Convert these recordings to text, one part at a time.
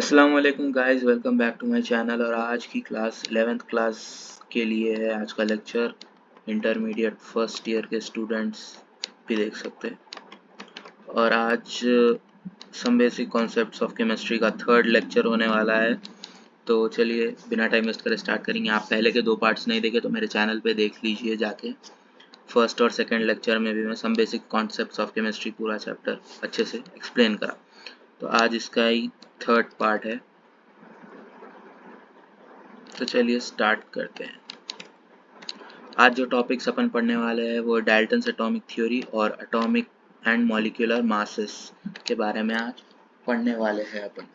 अस्सलाम वालेकुम guys, welcome back to my channel. और आज की क्लास 11th क्लास के लिए है। आज का लेक्चर इंटरमीडिएट फर्स्ट ईयर के स्टूडेंट्स भी देख सकते हैं। और आज some basic concepts of chemistry का थर्ड लेक्चर होने वाला है। तो चलिए बिना टाइम वेस्ट करे स्टार्ट करेंगे। आप पहले के दो पार्ट्स नहीं देखे तो मेरे चैनल पे देख लीजिए जाके। फर्स्ट और सेकेंड लेक्चर में भी मैं some basic concepts of chemistry पूरा चैप्टर अच्छे से एक्सप्लेन करा। तो आज इसका ही थर्ड पार्ट है। तो चलिए स्टार्ट करते हैं। आज जो टॉपिक्स अपन पढ़ने वाले हैं वो डाल्टन्स एटॉमिक थ्योरी और एटॉमिक एंड मॉलिक्यूलर मासेस के बारे में आज पढ़ने वाले हैं अपन।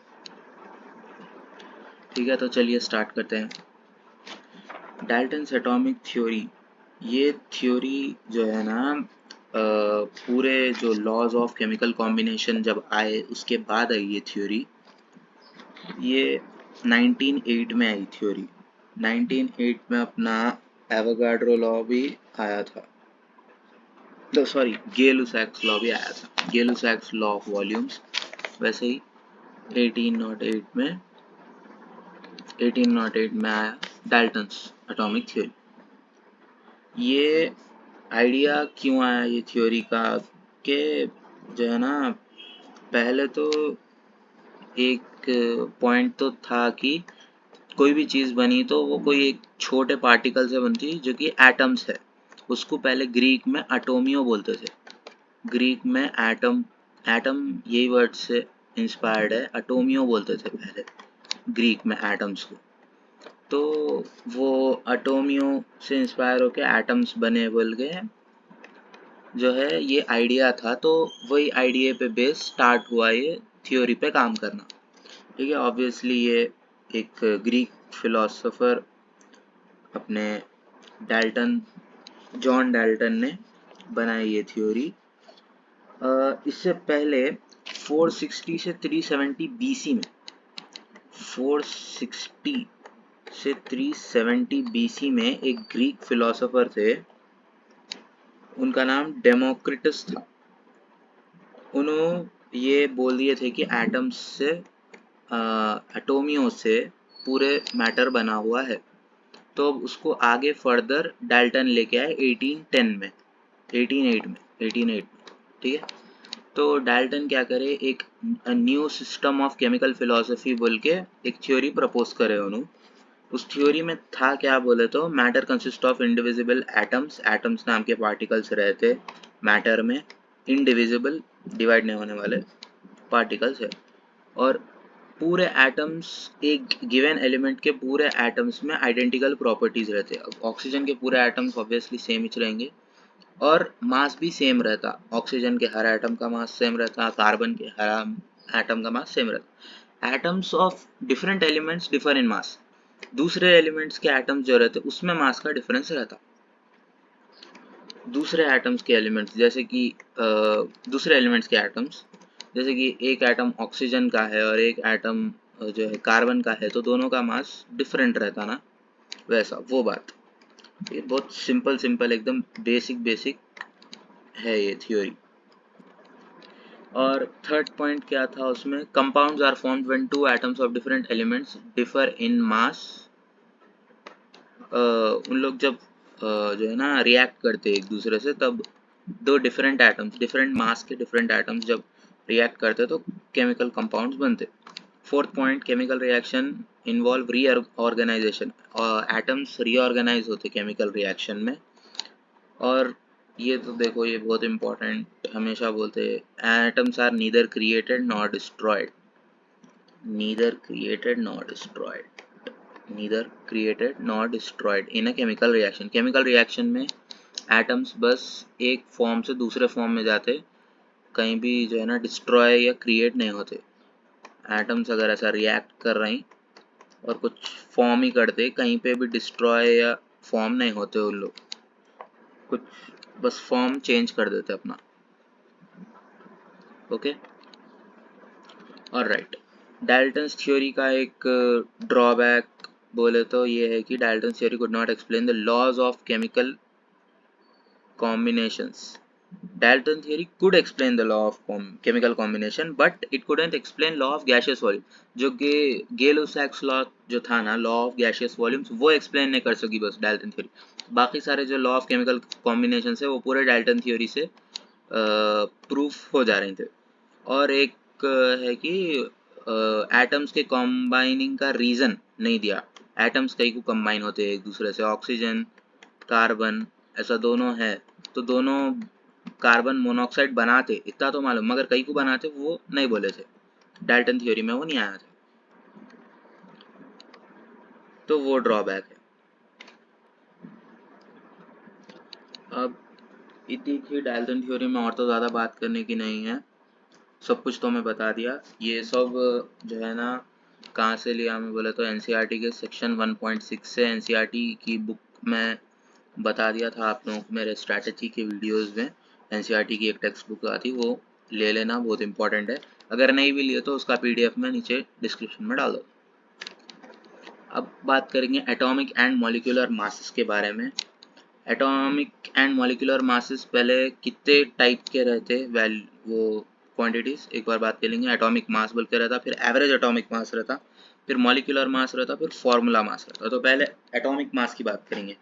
ठीक है, तो चलिए स्टार्ट करते हैं। डाल्टन्स एटॉमिक थ्योरी, ये थ्योरी जो है ना, पूरे जो लॉज ऑफ केमिकल कॉम्बिनेशन जब आए उसके बाद आई ये थ्योरी। ये 1908 में आई थ्योरी। 1908 में अपना एवोगाड्रो लॉ भी आया था। तो सॉरी, गे-लुसाक्स लॉ भी आया था। गे-लुसाक्स लॉ ऑफ वॉल्यूम्स। वैसे ही 1808 में आया डाल्टन्स एटॉमिक थ्योरी। ये आइडिया क्यों आया ये थ्योरी का कि जो है ना, पहले तो एक पॉइंट तो था कि कोई भी चीज़ बनी तो वो कोई एक छोटे पार्टिकल से बनती जो कि एटम्स है। उसको पहले ग्रीक में एटोमियो बोलते थे। ग्रीक में एटम, एटम यही वर्ड से इंस्पायर्ड है। एटोमियो बोलते थे पहले ग्रीक में एटम्स को। तो वो एटोमियो से इंस्पायर होके एटम्स बने बोल के जो है ये आइडिया था। तो वही आइडिया पे बेस स्टार्ट हुआ ये थ्योरी पे काम करना। ठीक है, ऑब्वियसली ये एक ग्रीक फिलोसोफर अपने डाल्टन, जॉन डाल्टन ने बनाई ये थ्योरी। इससे पहले 460 से 370 बीसी में, 460 से 370 बीसी में एक ग्रीक फिलोसोफर थे। उनका नाम डेमोक्रिटस था। उन्होंने ये बोल दिए थे कि एटम्स से, एटोमियो से पूरे मैटर बना हुआ है। तो उसको आगे फर्दर डाल्टन लेके आए 1810 में, 1808 में। ठीक है, तो डाल्टन क्या करे, एक new system of chemical philosophy बोल के एक थ्योरी प्रपोज करे उन्होंने। उस थ्योरी में था क्या बोले तो, matter consist of indivisible atoms. Atoms नाम के पार्टिकल्स रहते मैटर में, इंडिविजिबल, डिवाइड नहीं होने वाले पार्टिकल्स है। और पूरे एटम्स, एक गिवन एलिमेंट के पूरे एटम्स में आइडेंटिकल प्रॉपर्टीज रहते हैं। अब ऑक्सीजन के पूरे एटम्स ऑब्वियसली सेम ही रहेंगे और मास भी सेम रहता। ऑक्सीजन के हर एटम का मास सेम रहता, कार्बन के हर एटम का मास सेम रहता। Atoms of different elements differ in mass. दूसरे एलिमेंट्स के एटम्स जो रहते उसमें मास का डिफरेंस रहता। दूसरे एटम्स के एलिमेंट्स जैसे कि दूसरे एलिमेंट्स के एटम्स, जैसे कि एक एटम ऑक्सीजन का है और एक एटम जो है कार्बन का है, तो दोनों का मास डिफरेंट रहता ना, वैसा वो बात। ये बहुत सिंपल एकदम बेसिक है ये थ्योरी। और थर्ड पॉइंट क्या था उसमें, compounds are formed when two atoms of different elements differ in mass. उन लोग जब जो है ना रिएक्ट करते एक दूसरे से, तब दो डिफरेंट एटम्स, डिफरेंट मास के डिफरेंट एटम्स जब रिएक्ट करते तो केमिकल कंपाउंड्स बनते। Fourth point, chemical reaction involve reorganization. Atoms reorganize होते केमिकल रिएक्शन में। और ये तो देखो, ये बहुत इंपॉर्टेंट, हमेशा बोलते हैं atoms are neither created nor destroyed. Neither created nor destroyed, neither created nor destroyed in a chemical reaction। Chemical reaction में एटम्स बस एक फॉर्म से दूसरे फॉर्म में जाते, कहीं भी जो है ना डिस्ट्रॉय या क्रिएट नहीं होते। एटम्स अगर ऐसा रिएक्ट कर रहे हैं और कुछ फॉर्म ही करते, कहीं पे भी डिस्ट्रॉय या फॉर्म नहीं होते उन लोग, कुछ बस फॉर्म चेंज कर देते अपना। Okay, alright. डाल्टन्स थ्योरी का एक ड्रॉबैक बोले तो ये है कि Dalton's theory could not explain the laws of chemical combinations. Dalton theory could explain the law of chemical combination, but it couldn't explain law of gaseous volume. जो Gay-Lussac's law जो था ना, law of gaseous volumes, वो explain नहीं कर सकी बस Dalton theory. बाकी सारे जो law of chemical combinations है वो पूरे Dalton theory से प्रूफ हो जा रहे थे. और एक है कि एटम्स के कंबाइनिंग का रीजन नहीं दिया. एटम्स कई को कंबाइन होते हैं एक दूसरे से, ऑक्सीजन कार्बन ऐसा दोनों है, तो दोनों कार्बन मोनोऑक्साइड बनाते इतना तो मालूम, मगर कई को बनाते वो नहीं बोले थे. डाल्टन थ्योरी में वो नहीं आया था, तो वो ड्रॉबैक है. अब इतनी थी डाल्टन थ्योरी में, और तो ज़्यादा बात करने की नहीं है. सब कुछ तो मैं बता दिया. ये सब जो है ना कहाँ से लिया मैं बोले तो एनसीईआरटी के सेक्शन 1.6 से. एनसीईआरटी की बुक में बता दिया था आप लोगों को मेरे स्ट्रैटेजी के वीडियोस में. एनसीईआरटी की एक टेक्स्ट बुक आती, वो ले लेना, बहुत इंपॉर्टेंट है. अगर नहीं भी लिए तो उसका पीडीएफ में नीचे डिस्क्रिप्शन में डाल दो. अब बात करेंगे एटॉमिक एंड मॉलिक्यूलर मासेस के बारे में. एटॉमिक एंड मॉलिक्यूलर मासेस पहले कितने टाइप के रहते, वो क्वांटिटीज एक बार बात कर लेंगे. एटॉमिक मास बोल के रहता, फिर एवरेज एटॉमिक मास रहता, फिर मॉलिक्यूलर मास रहता, फिर फॉर्मूला मास रहता. तो पहले एटॉमिक मास की बात करेंगे.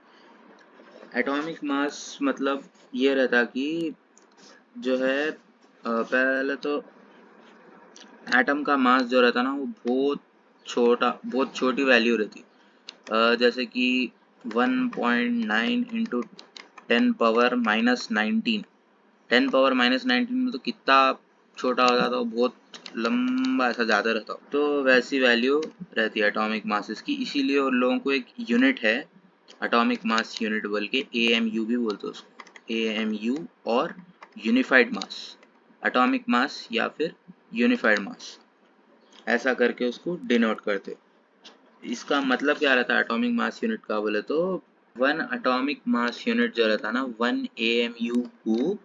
एटॉमिक मास मतलब ये रहता कि जो है पहले तो एटम का मास जो रहता ना वो बहुत छोटी वैल्यू रहती. जैसे कि 1.9 इंटू 10⁻⁻19. 10⁻⁻19 में तो कितना छोटा हो जाता, बहुत लंबा ऐसा ज़्यादा रहता. तो वैसी वैल्यू रहती है एटॉमिक मासेस की. इसीलिए उन लोगों को एक यूनिट है एटॉमिक मास यूनिट बोल के, AMU भी बोलते हैं उसको. AMU और यूनिफाइड मास, एटॉमिक मास या फिर यूनिफाइड मास, ऐसा करके उसको डिनोट करते. इसका मतलब क्या रहता है एटॉमिक मास यूनिट का बोले तो, वन एटॉमिक मास यूनिट जो रहता ना 1 AMU को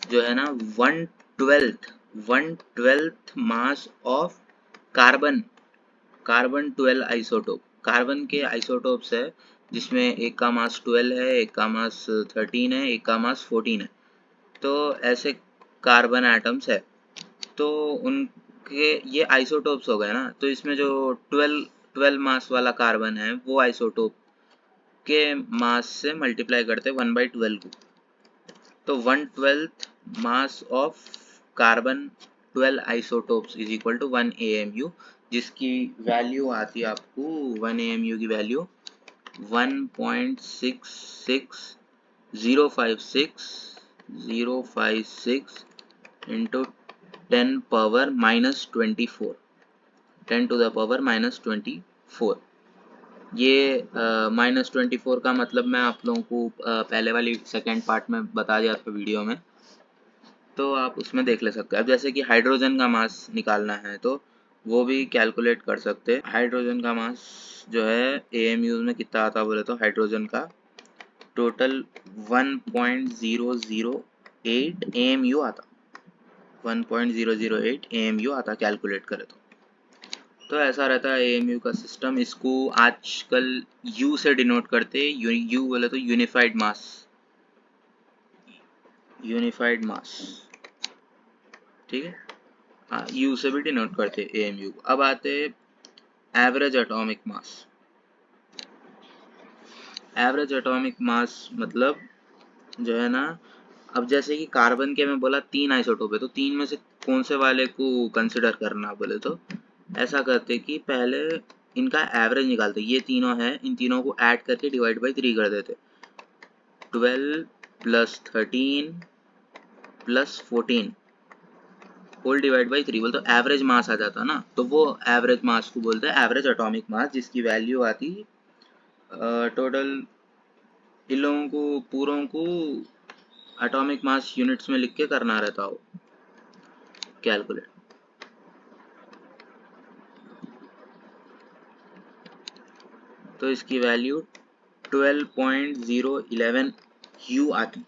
जो है ना 1/12 mass of carbon. Carbon 12 isotope, carbon के आइसोटोप्स है जिसमें एक का मास 12 है, एक का मास 13 है, एक का मास 14 है. तो ऐसे कार्बन एटम्स है, तो उनके ये आइसोटोप्स हो गए ना. तो इसमें जो 12 मास वाला कार्बन है वो आइसोटोप के मास से मल्टीप्लाई करते 1/12 को. तो 1/12 mass of carbon 12 isotopes is equal to 1 AMU, जिसकी वैल्यू आती है आपको 1 AMU की वैल्यू 1.66056 इंटू 10⁻⁻24, 10⁻⁻24. ये -24 का मतलब मैं आप लोगों को पहले वाली सेकेंड पार्ट में बता दिया था वीडियो में, तो आप उसमें देख ले सकते हैं. अब जैसे कि हाइड्रोजन का मास निकालना है तो वो भी कैलकुलेट कर सकते हैं. हाइड्रोजन का मास जो है AMU में कितना आता बोले तो, हाइड्रोजन का टोटल 1.008 AMU आता, 1.008 AMU आता कैलकुलेट करे तो. तो ऐसा रहता है AMU का सिस्टम. इसको आजकल U से डिनोट करते हैं. U बोले तो यूनिफाइड मास, यूनिफाइड मास, ठीक है. हाँ, U से भी डिनोट करते हैं AMU. अब आते average atomic mass. Average atomic mass मतलब जो है ना, अब जैसे कि कार्बन के मैं बोला 3 आइसोटोप है, तो 3 में से कौन से वाले को कंसिडर करना बोले तो ऐसा करते कि पहले इनका एवरेज निकालते. ये तीनों हैं, इन तीनों को ऐड करके डिवाइड बाई 3 कर देते. 12 plus 13 plus 14 whole divide by 3 बोलते तो एवरेज मास आ जाता ना. तो वो एवरेज मास को बोलते हैं एवरेज एटॉमिक मास, जिसकी वैल्यू आती टोटल इन लोगों को पूरों को एटॉमिक मास यूनिट्स में लिख के करना रहता हो कैलकुलेट. तो इसकी वैल्यू 12.011 U आती.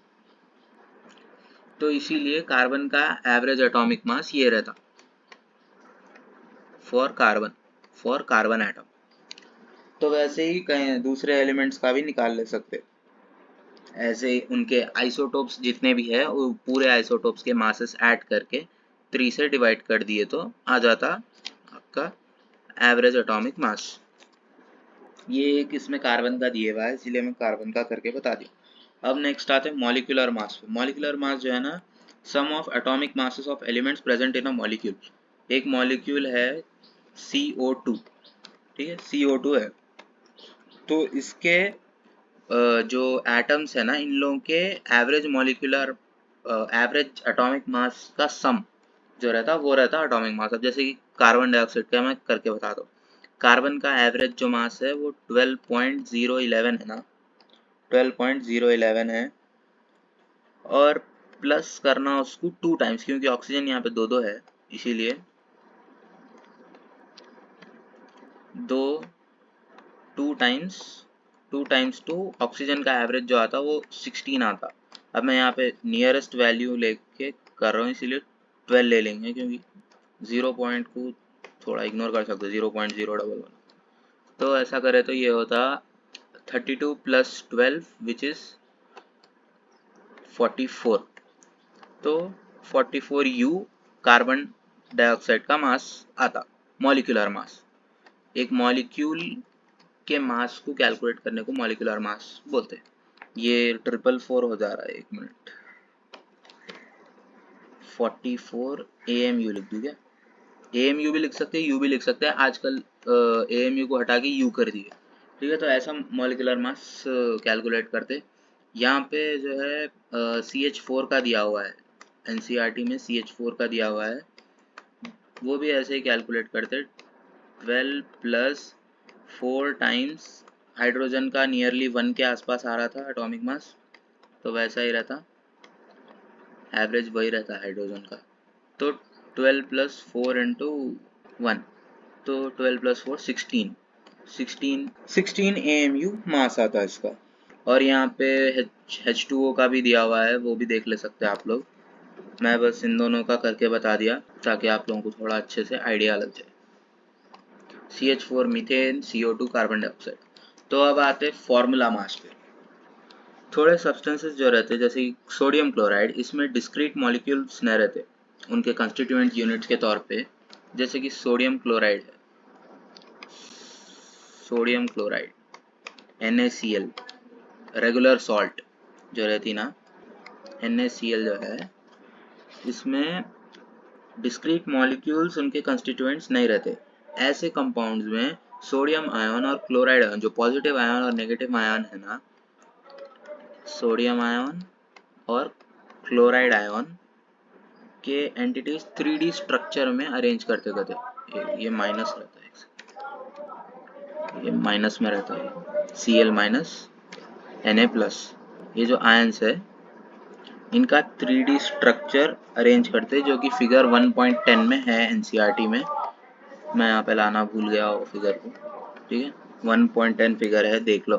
तो इसीलिए कार्बन का एवरेज एटॉमिक मास ये रहता फॉर कार्बन एटम. तो वैसे ही कहीं दूसरे एलिमेंट्स का भी निकाल ले सकते. ऐसे ही उनके आइसोटोप्स जितने भी है वो पूरे आइसोटोप्स के मासेस ऐड करके 3 से डिवाइड कर दिए तो आ जाता आपका एवरेज एटॉमिक मास। ये एक इसमें कार्बन का दिए हुआ है इसलिए मैं कार्बन का करके बता दिया। अब नेक्स्ट आते हैं मॉलिक्यूलर मास पे। मॉलिक्यूलर मास जो है ना, sum of atomic masses of elements present in a molecule. एक मॉलिक्यूल है CO2, ठीक है, CO2 है, तो इसके जो एटम्स है ना, इन लोगों के average molecular average atomic mass का सम जो रहता है वो रहता है एटॉमिक मास। अब जैसे कि कार्बन डाइऑक्साइड का मैं करके बता दूँ, कार्बन का एवरेज जो मास है वो 12.011 है ना, 12.011 है, और प्लस करना उसको 2 टाइम्स, क्योंकि ऑक्सीजन यहाँ पे दो दो है इसीलिए दो 2 टाइम्स 2 ऑक्सीजन का एवरेज जो आता वो 16 आता। अब मैं यहाँ पे नियरेस्ट वैल्यू लेके कर रहा हूँ इसीलिए 12 ले लेंगे, क्योंकि 0 पॉइंट को थोड़ा इग्नोर कर सकते, 0.011। तो ऐसा करे तो ये होता 32 + 12 विच इज 44। तो 44U कार्बन डाइऑक्साइड का मास आता, मॉलिक्यूलर मास। एक मॉलिक्यूल के मास को कैलकुलेट करने को मॉलिक्यूलर मास बोलते हैं। ये 444 हो जा रहा है, 1 मिनट, 44 AMU लिख दूँ क्या? AMU भी लिख सकते हैं, यू भी लिख सकते हैं, आजकल AMU को हटा के यू कर दिए, ठीक है। तो ऐसा मॉलिक्यूलर मास कैलकुलेट करते। यहाँ पे जो है CH4 का दिया हुआ है, NCERT में CH4 का दिया हुआ है, वो भी ऐसे ही कैलकुलेट करते। 12 + 4 टाइम्स हाइड्रोजन का नियरली 1 के आसपास आ रहा था एटॉमिक मास, तो वैसा ही रहता, एवरेज वही रहता हाइड्रोजन का। तो 12 + 4 × 1, तो 12 + 4 16 AMU मास आता है इसका। और यहाँ पे H2O का भी दिया हुआ है, वो भी देख ले सकते हैं आप लोग। मैं बस इन दोनों का करके बता दिया ताकि आप लोगों को थोड़ा अच्छे से आइडिया लग जाए। CH4 methane, CO2 carbon dioxide. तो अब आते फॉर्मूला मास पे। थोड़े सब्सटेंसेस जो रहते हैं जैसे सोडियम क्लोराइड, इसमें डिस्क्रीट मॉलिक्यूल्स नहीं रहते उनके कंस्टिट्यूएंट यूनिट्स के तौर पे। जैसे कि सोडियम क्लोराइड है, sodium chloride NaCl, regular salt जो रहती ना, NaCl जो है, इसमें डिस्क्रीट मॉलिक्यूल्स उनके कंस्टिट्यूएंट्स नहीं रहते। ऐसे कंपाउंड्स में सोडियम आयन और क्लोराइड आयन, जो पॉजिटिव आयन और नेगेटिव आयन है ना, सोडियम आयन और क्लोराइड आयन के एंटिटीज 3D स्ट्रक्चर में अरेंज करते करते, ये माइनस रहता है, ये माइनस में रहता है, Cl Na+, ये जो आयंस है इनका 3D स्ट्रक्चर अरेंज करते, जो कि फिगर 1.10 में है NCERT में। मैं यहाँ पे लाना भूल गया वो फिगर को, ठीक है, 1.10 फिगर है, देख लो,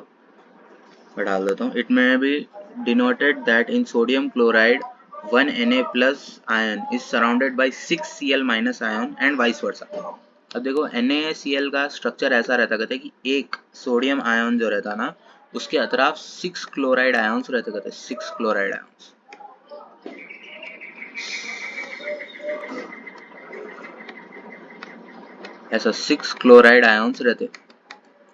मैं डाल देता हूँ। इट में B denoted that in sodium chloride 1 Na+ ion is surrounded by 6 Cl- ion and vice versa. अब देखो NaCl का स्ट्रक्चर ऐसा रहता, कहते कि एक सोडियम आयन जो रहता ना, उसके अतराफ 6 क्लोराइड आयन्स रहते, कहते 6 क्लोराइड आयन्स। ऐसा 6 क्लोराइड आयन्स रहते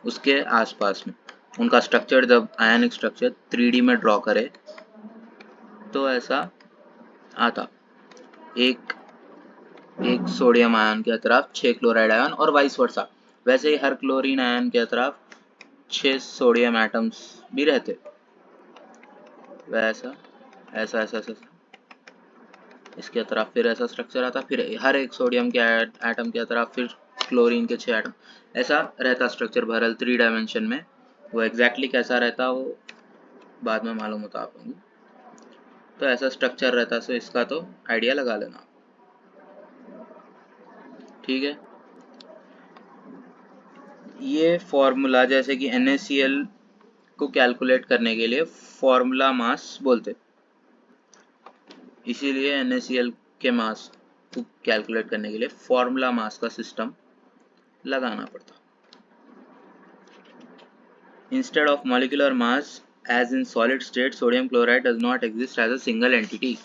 उसके आसपास में। उनका स्ट्रक्चर जब आयनिक स्ट्रक्चर 3D में ड्रॉ करे तो ऐसा आता, एक एक सोडियम आयन के अतराफ 6 क्लोराइड आयन और वाइस वर्सा। वैसे ही हर क्लोरीन आयन के अतराफ 6 सोडियम एटम्स भी रहते, वैसा ऐसा ऐसा ऐसा इसके अतराफ फिर ऐसा स्ट्रक्चर आता, फिर हर एक सोडियम के एटम के अतराफ फिर क्लोरीन के 6 एटम, ऐसा रहता स्ट्रक्चर भरल 3 डायमेंशन में। वो एग्जैक्टली कैसा रहता वो बाद में मालूम होता आप लोगों को। तो ऐसा स्ट्रक्चर रहता, सो इसका तो आइडिया लगा लेना, ठीक है। ये फॉर्मूला जैसे कि NaCl को कैलकुलेट करने के लिए फॉर्मूला मास बोलते, इसीलिए NaCl के मास को कैलकुलेट करने के लिए फॉर्मूला मास का सिस्टम लगाना पड़ता। Instead of molecular mass as in solid state sodium chloride does not exist as a single entity.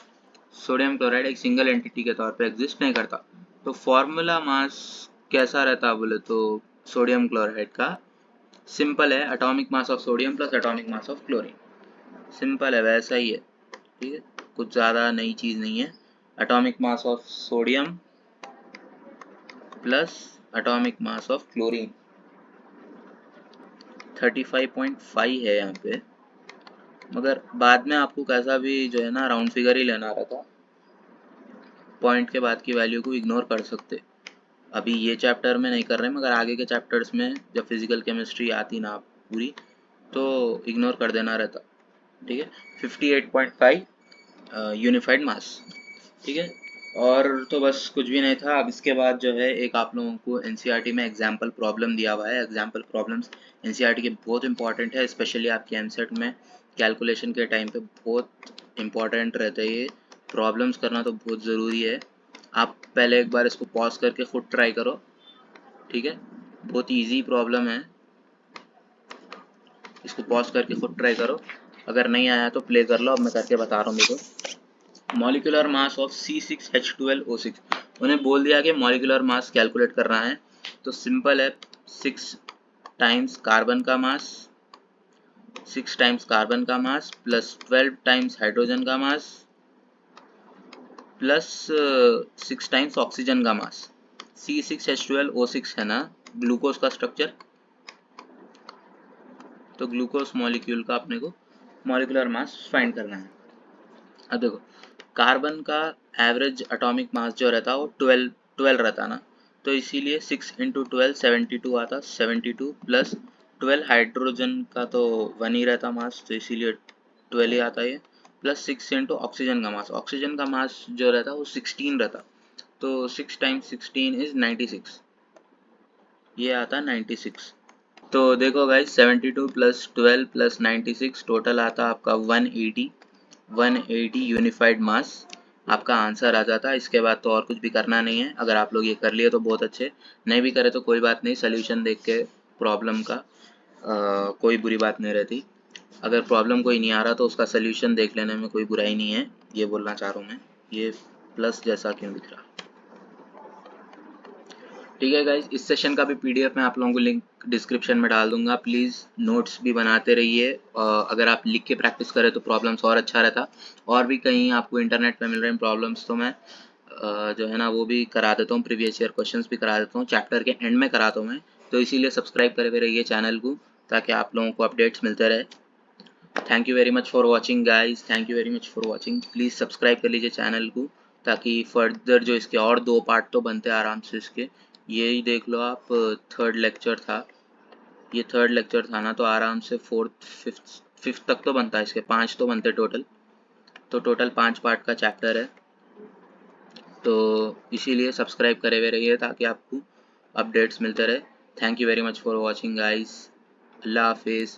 Sodium chloride एक सिंगल एंटिटी के तौर पे एग्जिस्ट नहीं करता। तो फॉर्मूला मास कैसा रहता बोले तो सोडियम क्लोराइड का सिंपल है, atomic mass of sodium plus atomic mass of chlorine. Simple है, वैसा ही है, ठीक है, कुछ ज़्यादा नई चीज़ नहीं है। Atomic mass of sodium plus atomic mass of chlorine 35.5 है यहाँ पे, मगर बाद में आपको कैसा भी जो है ना राउंड फिगर ही लेना रहता, पॉइंट के बाद की वैल्यू को इग्नोर कर सकते। अभी ये चैप्टर में नहीं कर रहे, मगर आगे के चैप्टर्स में जब फिजिकल केमिस्ट्री आती ना पूरी, तो इग्नोर कर देना रहता, ठीक है। 58.5 यूनिफाइड मास, ठीक है। और तो बस कुछ भी नहीं था। अब इसके बाद जो है एक आप लोगों को एनसीईआरटी में एग्जाम्पल प्रॉब्लम दिया हुआ है। एग्जाम्पल प्रॉब्लम्स एनसीईआरटी के बहुत इंपॉर्टेंट है, स्पेशली आपके एमसेट में कैलकुलेशन के टाइम पे बहुत इंपॉर्टेंट रहता है। ये प्रॉब्लम्स करना तो बहुत ज़रूरी है। आप पहले एक बार इसको पॉज करके खुद ट्राई करो, ठीक है, बहुत ईजी प्रॉब्लम है, इसको पॉज करके खुद ट्राई करो। अगर नहीं आया तो प्ले कर लो, अब मैं करके बता रहा हूँ। देखो, मॉलिक्यूलर मास ऑफ C6H12O6, उन्हें बोल दिया कि मॉलिक्यूलर मास कैलकुलेट करना है, तो सिंपल है, 6 टाइम्स कार्बन का मास, 6 टाइम्स कार्बन का मास प्लस 12 टाइम्स हाइड्रोजन का मास प्लस 6 टाइम्स ऑक्सीजन का मास। C6H12O6 है ना ग्लूकोज का स्ट्रक्चर, तो ग्लूकोज मॉलिक्यूल का अपने को मॉलिक्यूलर मास फाइंड करना है। अब देखो, कार्बन का एवरेज एटॉमिक मास जो रहता है वो 12 रहता ना, तो इसीलिए 6 इंटू 12 72 आता, 72 प्लस 12 हाइड्रोजन का तो 1 ही रहता मास, तो इसीलिए 12 ही आता है, प्लस 6 इंटू ऑक्सीजन का मास, ऑक्सीजन का मास जो रहता वो 16 रहता, तो 6 टाइम्स 16 इज 96, ये आता 96। तो देखो गाइज, 72 प्लस 12 प्लस 96 टोटल आता आपका 180 यूनिफाइड मास आपका आंसर आ जाता है। इसके बाद तो और कुछ भी करना नहीं है। अगर आप लोग ये कर लिए तो बहुत अच्छे, नहीं भी करे तो कोई बात नहीं, सोल्यूशन देख के प्रॉब्लम का कोई बुरी बात नहीं रहती। अगर प्रॉब्लम कोई नहीं आ रहा तो उसका सोल्यूशन देख लेने में कोई बुराई नहीं है, ये बोलना चाह रहा हूँ मैं। ये प्लस जैसा क्यों दिख रहा, ठीक है गाइज। इस सेशन का भी पीडीएफ मैं आप लोगों को लिंक डिस्क्रिप्शन में डाल दूंगा। प्लीज़ नोट्स भी बनाते रहिए, अगर आप लिख के प्रैक्टिस करें तो प्रॉब्लम्स और अच्छा रहता। और भी कहीं आपको इंटरनेट पे मिल रहे हैं प्रॉब्लम्स, तो मैं जो है ना वो भी करा देता हूँ, प्रीवियस ईयर क्वेश्चंस भी करा देता हूँ, चैप्टर के एंड में कराता हूँ मैं। तो इसीलिए सब्सक्राइब करे रहिए चैनल को, ताकि आप लोगों को अपडेट्स मिलते रहे। Thank you very much for watching guys, thank you very much for watching. Please subscribe कर लीजिए चैनल को, ताकि फर्दर जो इसके और 2 पार्ट तो बनते हैं आराम से इसके। ये ही देख लो आप, थर्ड लेक्चर था, ये थर्ड लेक्चर था ना, तो आराम से फोर्थ फिफ्थ तक तो बनता है, इसके 5 तो बनते टोटल, तो टोटल 5 पार्ट का चैप्टर है। तो इसीलिए सब्सक्राइब करे हुए रहिए ताकि आपको अपडेट्स मिलते रहे। Thank you very much for watching guys, अल्लाह हाफिज़।